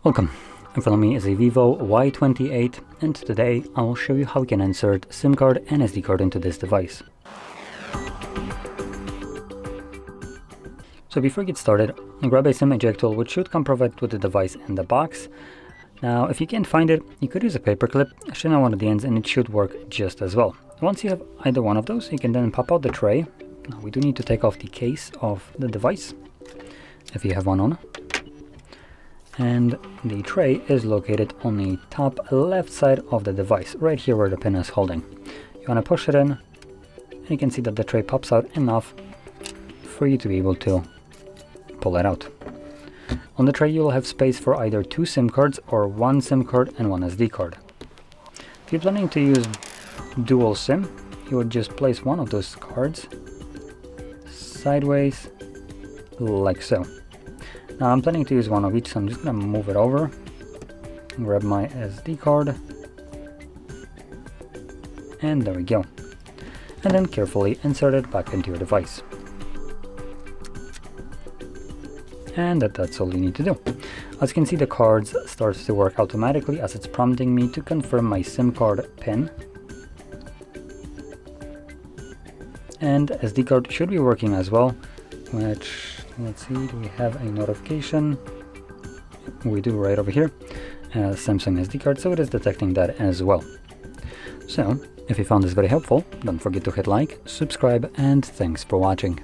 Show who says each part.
Speaker 1: Welcome. In front of me is a VIVO Y28, and today I will show you how we can insert SIM card and SD card into this device. So before we get started, grab a SIM eject tool which should come provided with the device in the box. Now if you can't find it, you could use a paper clip, shim out one of the ends, and it should work just as well. Once you have either one of those, you can then pop out the tray. Now we do need to take off the case of the device, if you have one on. And the tray is located on the top left side of the device, right here where the pin is holding. You want to push it in, and you can see that the tray pops out enough for you to be able to pull it out. On the tray you will have space for either 2 SIM cards or 1 SIM card and 1 SD card. If you're planning to use dual SIM, you would just place one of those cards sideways like so. Now I'm planning to use one of each, so I'm just going to move it over, grab my SD card, and there we go. And then carefully insert it back into your device. And that's all you need to do. As you can see, the cards starts to work automatically as it's prompting me to confirm my SIM card pin. And SD card should be working as well, which, let's see, do we have a notification? We do right over here, Samsung SD card, so it is detecting that as well. So, if you found this very helpful, don't forget to hit like, subscribe, and thanks for watching.